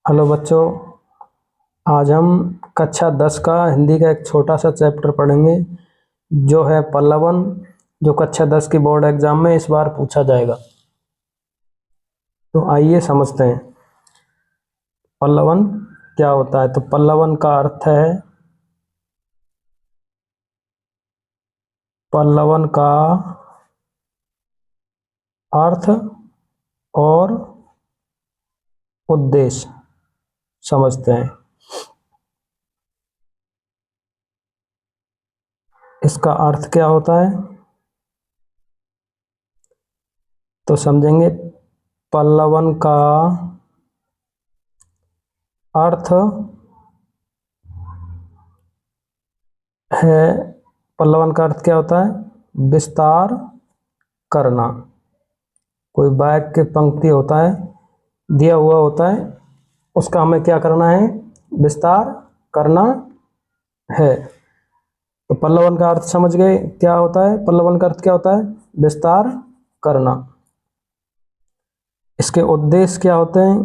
Hello बच्चों, आज हम कक्षा 10 का हिंदी का एक छोटा सा चैप्टर पढ़ेंगे जो है पल्लवन, जो कक्षा 10 की बोर्ड एग्जाम में इस बार पूछा जाएगा। तो आइए समझते हैं पल्लवन क्या होता है। तो पल्लवन का अर्थ है, पल्लवन का अर्थ और उद्देश्य समझते हैं। इसका अर्थ क्या होता है तो समझेंगे। पल्लवन का अर्थ है, पल्लवन का अर्थ क्या होता है? विस्तार करना। कोई वाक्य की पंक्ति होता है, दिया हुआ होता है, उसका हमें क्या करना है? विस्तार करना है। तो पल्लवन का अर्थ समझ गए क्या होता है? पल्लवन का अर्थ क्या होता है? विस्तार करना। इसके उद्देश्य क्या होते हैं?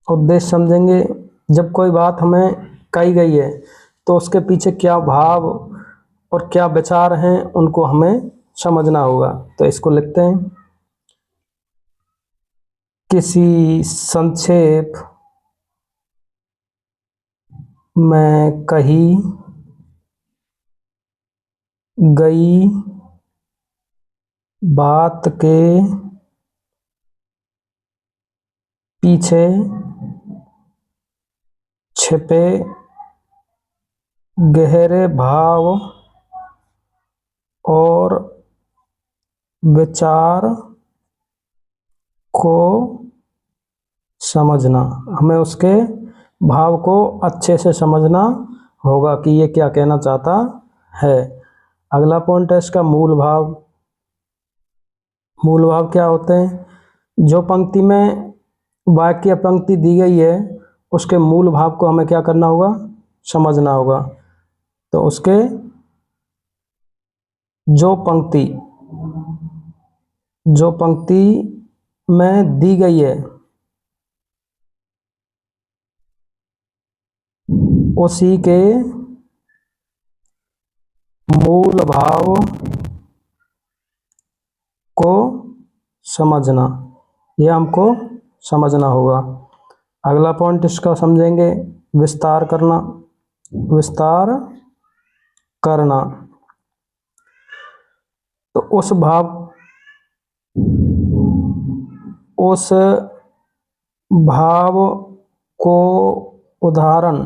उद्देश्य समझेंगे, जब कोई बात हमें कही गई है तो उसके पीछे क्या भाव और क्या विचार हैं उनको हमें समझना होगा। तो इसको लिखते हैं, किसी संक्षेप में कही गई बात के पीछे छिपे गहरे भाव और विचार को समझना। हमें उसके भाव को अच्छे से समझना होगा कि ये क्या कहना चाहता है। अगला पॉइंट है इसका मूल भाव। मूल भाव क्या होते हैं? जो पंक्ति में वाक्य पंक्ति दी गई है उसके मूल भाव को हमें क्या करना होगा? समझना होगा। तो उसके जो पंक्ति में दी गई है उसी के मूल भाव को समझना, यह हमको समझना होगा। अगला पॉइंट इसका समझेंगे, विस्तार करना। विस्तार करना तो उस भाव को उदाहरण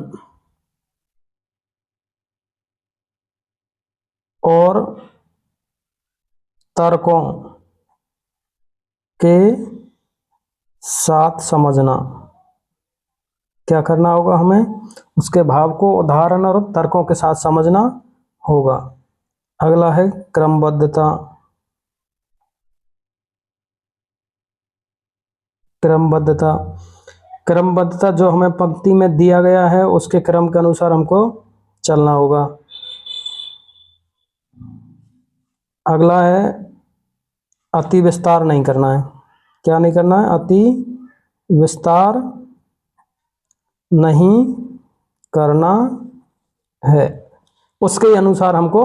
और तर्कों के साथ समझना। क्या करना होगा हमें? उसके भाव को उदाहरण और तर्कों के साथ समझना होगा। अगला है क्रमबद्धता। क्रमबद्धता क्रमबद्धता जो हमें पंक्ति में दिया गया है उसके क्रम के अनुसार हमको चलना होगा। अगला है अति विस्तार नहीं करना है। क्या नहीं करना है? अति विस्तार नहीं करना है, उसके अनुसार हमको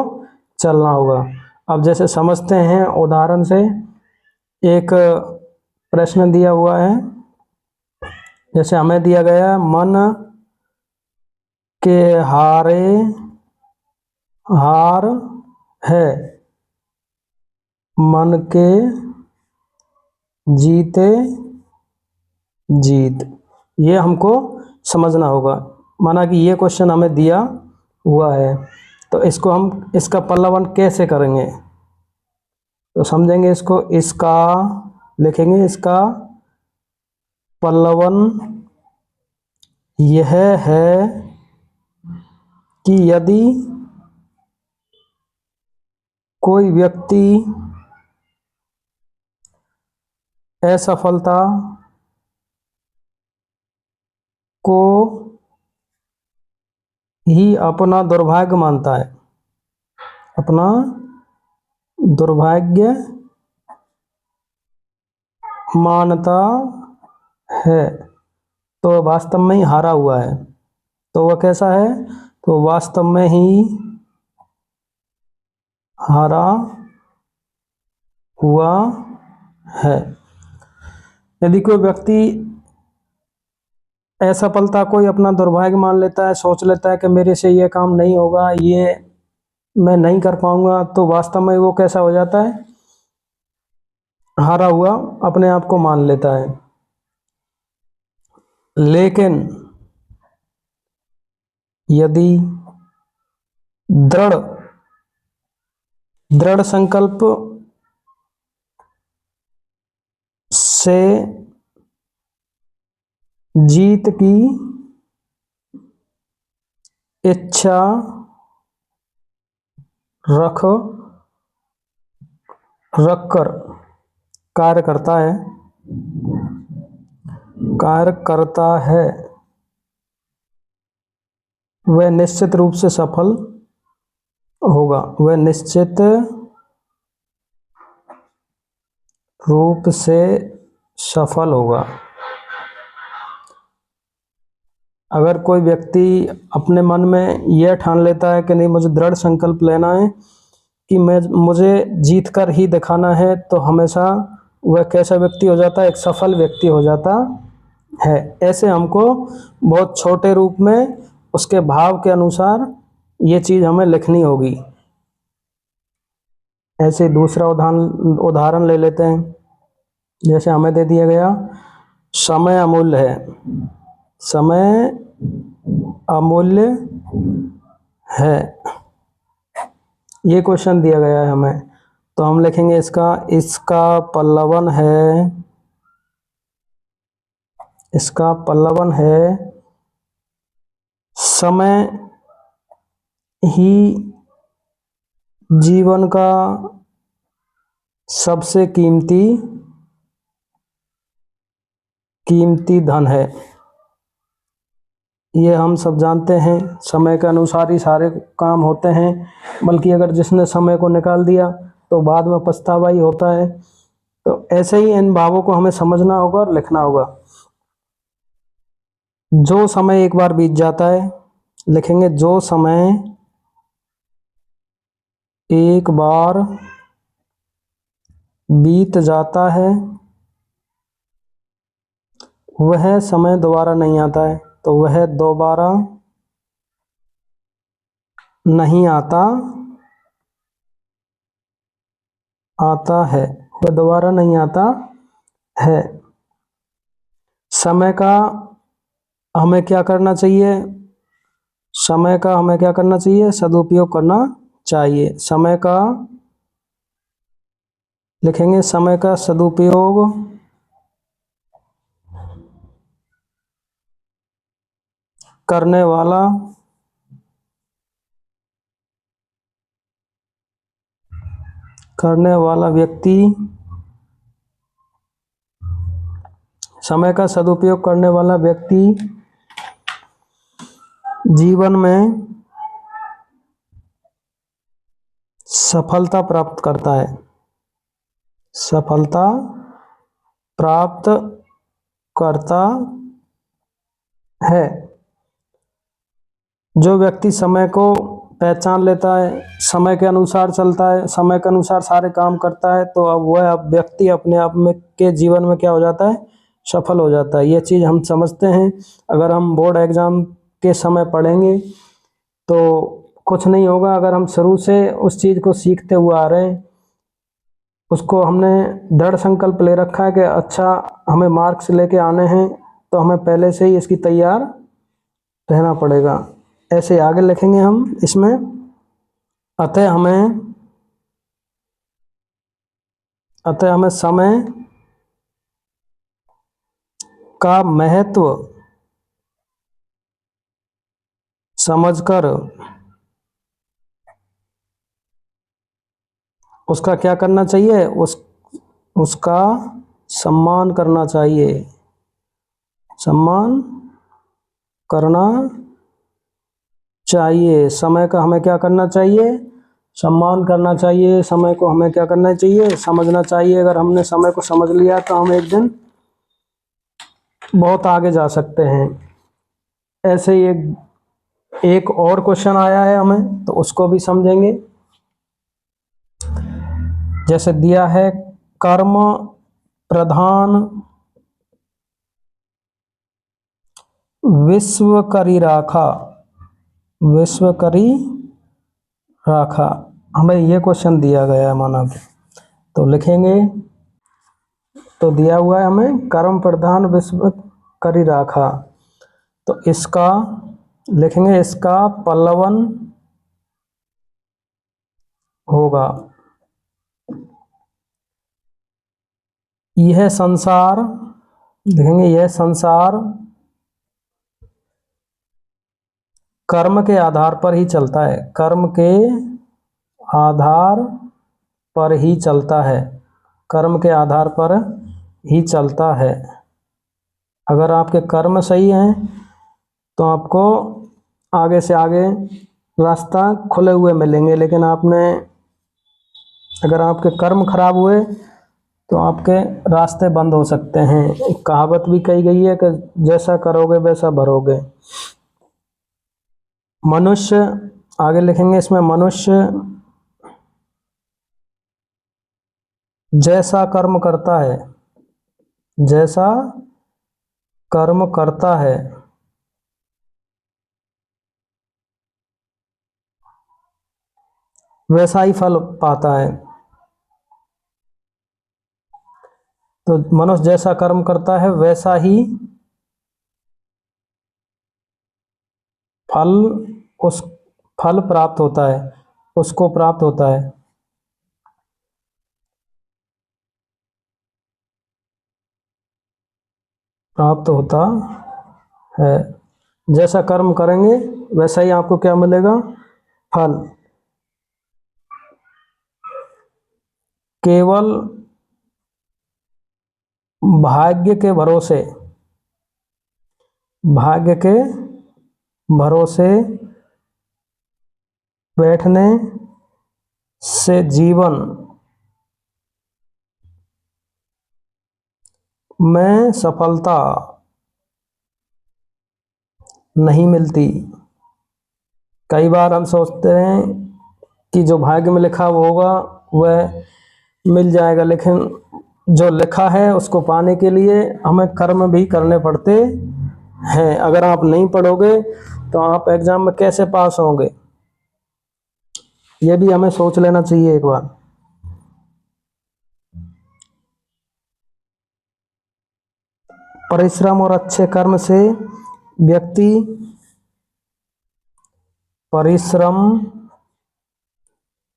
चलना होगा। अब जैसे समझते हैं उदाहरण से, एक प्रश्न दिया हुआ है, जैसे हमें दिया गया है, मन के हारे हार है, मन के जीते जीत। ये हमको समझना होगा। माना कि ये क्वेश्चन हमें दिया हुआ है तो इसको हम इसका पल्लवन कैसे करेंगे तो समझेंगे। इसको इसका लिखेंगे, इसका पल्लवन यह है कि यदि कोई व्यक्ति असफलता को ही अपना दुर्भाग्य मानता है, अपना दुर्भाग्य मानता है तो वह वास्तव में ही हारा हुआ है। तो वह कैसा है? तो वास्तव में ही हारा हुआ है। यदि कोई व्यक्ति असफलता कोई अपना दुर्भाग्य मान लेता है, सोच लेता है कि मेरे से ये काम नहीं होगा, ये मैं नहीं कर पाऊंगा, तो वास्तव में वो कैसा हो जाता है? हारा हुआ अपने आप को मान लेता है। लेकिन यदि दृढ़ दृढ़ संकल्प से जीत की इच्छा रखकर कार्य करता है वह निश्चित रूप से सफल होगा। वह निश्चित रूप से सफल होगा। अगर कोई व्यक्ति अपने मन में यह ठान लेता है कि नहीं, मुझे दृढ़ संकल्प लेना है कि मुझे जीत कर ही दिखाना है, तो हमेशा वह कैसा व्यक्ति हो जाता है? एक सफल व्यक्ति हो जाता है। ऐसे हमको बहुत छोटे रूप में उसके भाव के अनुसार ये चीज़ हमें लिखनी होगी। ऐसे दूसरा उदाहरण ले लेते हैं। जैसे हमें दे दिया गया समय अमूल्य है। समय अमूल्य है, ये क्वेश्चन दिया गया है हमें। तो हम लिखेंगे इसका पल्लवन है समय ही जीवन का सबसे कीमती धन है। ये हम सब जानते हैं, समय के अनुसार ही सारे काम होते हैं, बल्कि अगर जिसने समय को निकाल दिया तो बाद में पछतावा ही होता है। तो ऐसे ही इन भावों को हमें समझना होगा और लिखना होगा। जो समय एक बार बीत जाता है, लिखेंगे जो समय एक बार बीत जाता है वह समय दोबारा नहीं आता है। तो वह दोबारा नहीं आता है, वह दोबारा नहीं आता है। समय का हमें क्या करना चाहिए? समय का हमें क्या करना चाहिए? सदुपयोग करना चाहिए। समय का लिखेंगे समय का सदुपयोग करने वाला व्यक्ति समय का सदुपयोग करने वाला व्यक्ति जीवन में सफलता प्राप्त करता है। सफलता प्राप्त करता है। जो व्यक्ति समय को पहचान लेता है, समय के अनुसार चलता है, समय के अनुसार सारे काम करता है, तो अब वह व्यक्ति अपने आप में के जीवन में क्या हो जाता है? सफल हो जाता है। ये चीज़ हम समझते हैं। अगर हम बोर्ड एग्जाम के समय पढ़ेंगे तो कुछ नहीं होगा। अगर हम शुरू से उस चीज़ को सीखते हुए आ रहे हैं, उसको हमने दृढ़ संकल्प ले रखा है कि अच्छा हमें मार्क्स लेके आने हैं, तो हमें पहले से ही इसकी तैयार रहना पड़ेगा। ऐसे आगे लिखेंगे हम इसमें, अतः हमें समय का महत्व समझकर उसका क्या करना चाहिए? उसका सम्मान करना चाहिए। सम्मान करना चाहिए। समय का हमें क्या करना चाहिए? सम्मान करना चाहिए। समय को हमें क्या करना चाहिए? समझना चाहिए। अगर हमने समय को समझ लिया तो हम एक दिन बहुत आगे जा सकते हैं। ऐसे ही एक और क्वेश्चन आया है हमें, तो उसको भी समझेंगे। जैसे दिया है, कर्म प्रधान विश्व करी राखा, विश्व करी राखा, हमें ये क्वेश्चन दिया गया है माना कि, तो लिखेंगे। तो दिया हुआ है हमें कर्म प्रधान विश्व करी राखा, तो इसका लिखेंगे, इसका पल्लवन होगा यह संसार, देखेंगे यह संसार कर्म के आधार पर ही चलता है, कर्म के आधार पर ही चलता है, कर्म के आधार पर ही चलता है। अगर आपके कर्म सही हैं तो आपको आगे से आगे रास्ता खुले हुए मिलेंगे, लेकिन अगर आपके कर्म खराब हुए तो आपके रास्ते बंद हो सकते हैं। एक कहावत भी कही गई है कि जैसा करोगे वैसा भरोगे। मनुष्य, आगे लिखेंगे इसमें, मनुष्य जैसा कर्म करता है, जैसा कर्म करता है वैसा ही फल पाता है। तो मनुष्य जैसा कर्म करता है वैसा ही फल, उस फल प्राप्त होता है, उसको प्राप्त होता है। प्राप्त होता है, जैसा कर्म करेंगे वैसा ही आपको क्या मिलेगा, फल। केवल भाग्य के भरोसे, भाग्य के भरोसे बैठने से जीवन में सफलता नहीं मिलती। कई बार हम सोचते हैं कि जो भाग्य में लिखा हुआ होगा वह मिल जाएगा, लेकिन जो लिखा है उसको पाने के लिए हमें कर्म भी करने पड़ते हैं। अगर आप नहीं पढ़ोगे तो आप एग्जाम में कैसे पास होंगे, ये भी हमें सोच लेना चाहिए एक बार। परिश्रम और अच्छे कर्म से व्यक्ति, परिश्रम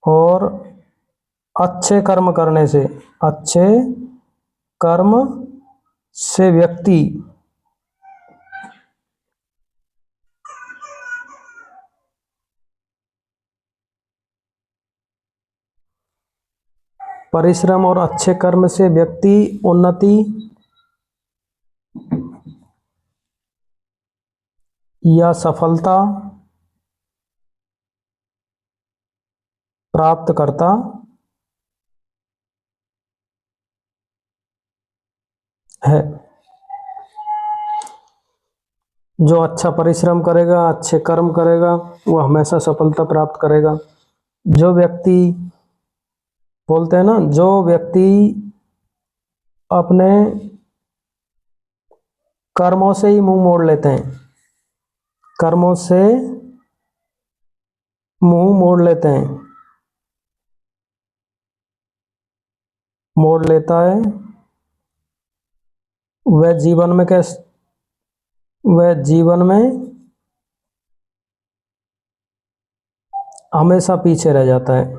और अच्छे कर्म करने से, अच्छे कर्म से व्यक्ति परिश्रम और अच्छे कर्म से व्यक्ति उन्नति या सफलता प्राप्त करता है। जो अच्छा परिश्रम करेगा, अच्छे कर्म करेगा, वो हमेशा सफलता प्राप्त करेगा। जो व्यक्ति, बोलते हैं ना, जो व्यक्ति अपने कर्मों से ही मुंह मोड़ लेते हैं, कर्मों से मुंह मोड़ लेते हैं, मोड़ लेता है, वह जीवन में वह जीवन में हमेशा पीछे रह जाता है,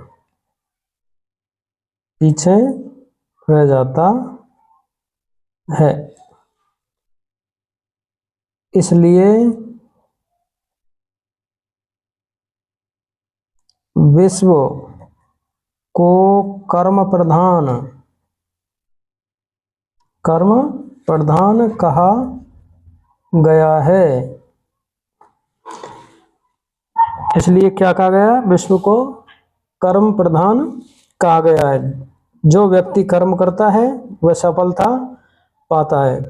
पीछे रह जाता है। इसलिए विश्व को कर्म प्रधान कहा गया है। इसलिए क्या कहा गया, विश्व को कर्म प्रधान कहा गया है। जो व्यक्ति कर्म करता है वह सफलता पाता है।